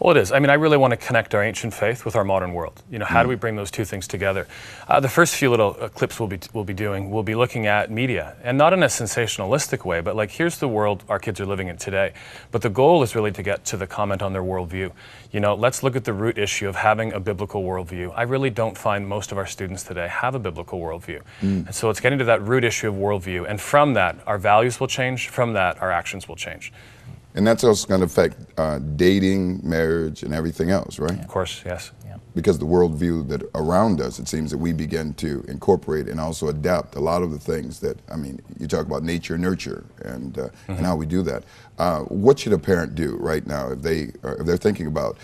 Well, it is. I mean, I really want to connect our ancient faith with our modern world. You know, how do we bring those two things together? The first few little clips we'll be looking at media, and not in a sensationalistic way, but like, here's the world our kids are living in today. But the goal is really to get to the comment on their worldview. You know, let's look at the root issue of having a biblical worldview. I really don't find most of our students today have a biblical worldview. And so it's getting to that root issue of worldview, and from that, our values will change. From that, our actions will change. And that's also going to affect dating, marriage, and everything else, right? Of course, yes. Because the worldview that around us, it seems that we begin to incorporate and also adapt a lot of the things that, I mean, you talk about nature, nurture, and how we do that. What should a parent do right now if they're thinking about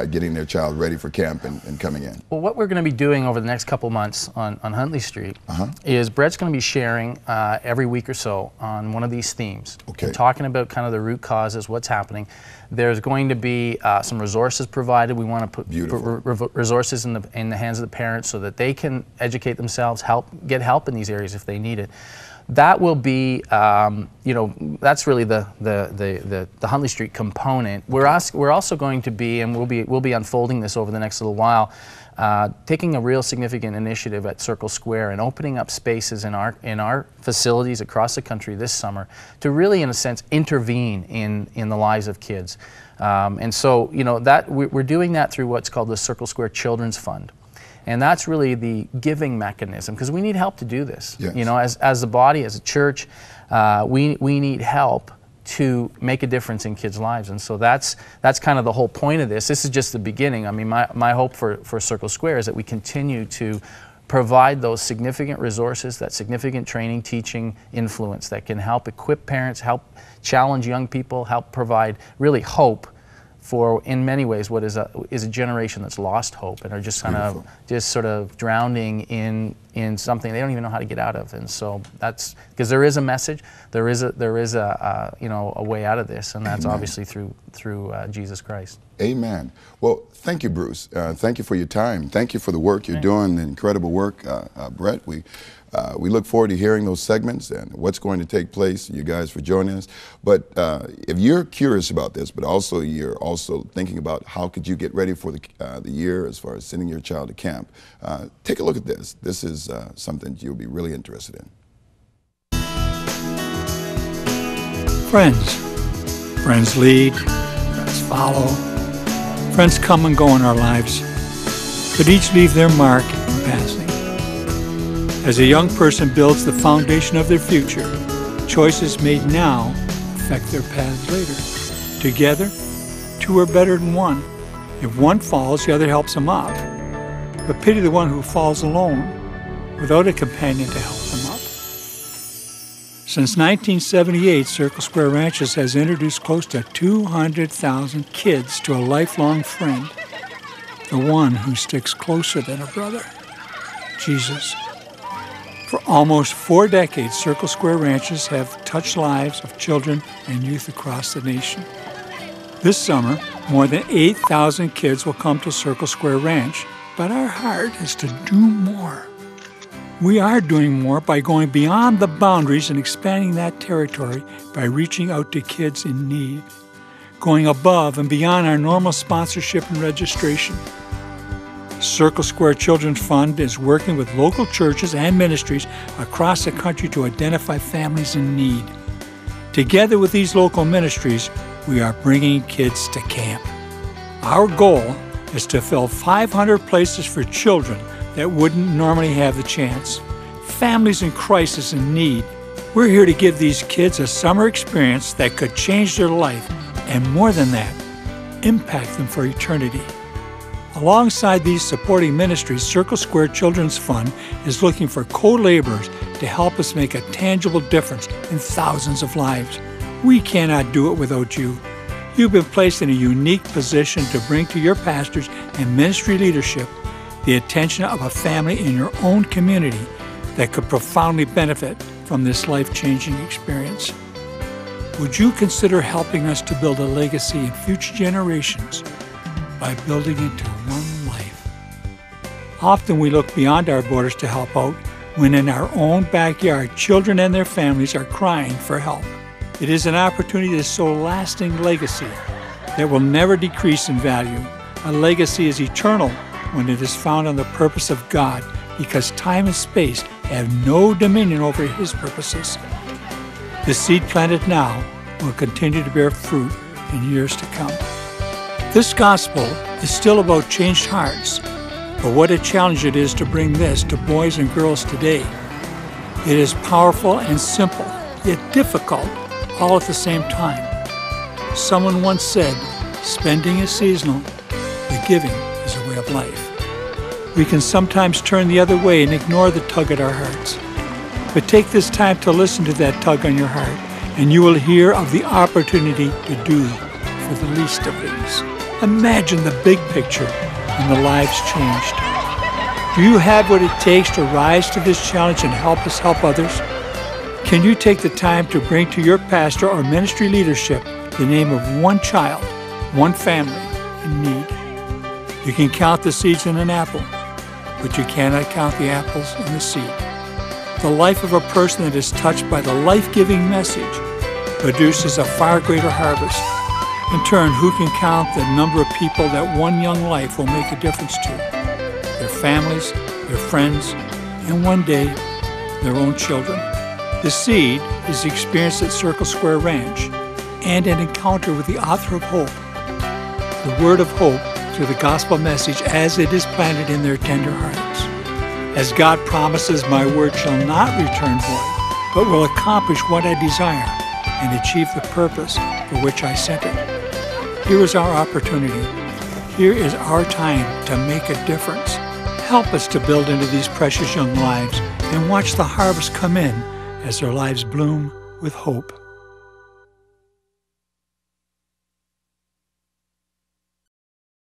getting their child ready for camp and coming in? Well, what we're going to be doing over the next couple months on Huntley Street is Brett's going to be sharing every week or so on one of these themes. Okay. Talking about kind of the root causes, what's happening. There's going to be some resources provided. We want to put resources in the hands of the parents so that they can educate themselves, get help in these areas if they need it. That will be, you know, that's really the Huntley Street component. We're also going to be, and we'll be unfolding this over the next little while, taking a real significant initiative at Circle Square and opening up spaces in our facilities across the country this summer to really, in a sense, intervene in the lives of kids. And so, you know, that we're doing that through what's called the Circle Square Children's Fund. And that's really the giving mechanism, because we need help to do this. Yes. You know, as a body, as a church, we need help to make a difference in kids' lives. And so that's kind of the whole point of this. This is just the beginning. I mean, my hope for Circle Square is that we continue to provide those significant resources, that significant training, teaching, influence that can help equip parents, help challenge young people, help provide really hope for, in many ways, what is a generation that's lost hope and are just kind of sort of drowning in something they don't even know how to get out of. And so that's because there is a message, there is a you know, a way out of this, and that's obviously through Jesus Christ. Amen. Well, thank you, Bruce. Thank you for your time. Thank you for the work you're doing, the incredible work, Brett. We look forward to hearing those segments and what's going to take place. You guys for joining us. But if you're curious about this, but also you're also thinking about how could you get ready for the year as far as sending your child to camp, take a look at this. This is something you'll be really interested in. Friends lead, friends follow, friends come and go in our lives, but each leave their mark in passing. As a young person builds the foundation of their future, choices made now affect their paths later. Together, two are better than one. If one falls, the other helps him up. But pity the one who falls alone, without a companion to help them up. Since 1978, Circle Square Ranches has introduced close to 200,000 kids to a lifelong friend, the one who sticks closer than a brother, Jesus. For almost 4 decades, Circle Square Ranches have touched lives of children and youth across the nation. This summer, more than 8,000 kids will come to Circle Square Ranch, but our heart is to do more. We are doing more by going beyond the boundaries and expanding that territory by reaching out to kids in need, going above and beyond our normal sponsorship and registration. Circle Square Children's Fund is working with local churches and ministries across the country to identify families in need. Together with these local ministries, we are bringing kids to camp. Our goal is to fill 500 places for children that wouldn't normally have the chance. Families in crisis and need. We're here to give these kids a summer experience that could change their life, and more than that, impact them for eternity. Alongside these supporting ministries, Circle Square Children's Fund is looking for co-laborers to help us make a tangible difference in thousands of lives. We cannot do it without you. You've been placed in a unique position to bring to your pastors and ministry leadership the attention of a family in your own community that could profoundly benefit from this life-changing experience. Would you consider helping us to build a legacy in future generations by building into one life? Often we look beyond our borders to help out when in our own backyard, children and their families are crying for help. It is an opportunity to sow lasting legacy that will never decrease in value. A legacy is eternal when it is found on the purpose of God, because time and space have no dominion over His purposes. The seed planted now will continue to bear fruit in years to come. This gospel is still about changed hearts, but what a challenge it is to bring this to boys and girls today. It is powerful and simple, yet difficult all at the same time. Someone once said, spending is seasonal, but giving is a way of life. We can sometimes turn the other way and ignore the tug at our hearts. But take this time to listen to that tug on your heart, and you will hear of the opportunity to do for the least of these. Imagine the big picture and the lives changed. Do you have what it takes to rise to this challenge and help us help others? Can you take the time to bring to your pastor or ministry leadership the name of one child, one family in need? You can count the seeds in an apple, but you cannot count the apples in the seed. The life of a person that is touched by the life-giving message produces a far greater harvest. In turn, who can count the number of people that one young life will make a difference to? Their families, their friends, and one day, their own children. The seed is the experience at Circle Square Ranch and an encounter with the author of hope. The word of hope through the gospel message as it is planted in their tender hearts. As God promises, my word shall not return void, but will accomplish what I desire and achieve the purpose for which I sent it. Here is our opportunity. Here is our time to make a difference. Help us to build into these precious young lives and watch the harvest come in as their lives bloom with hope.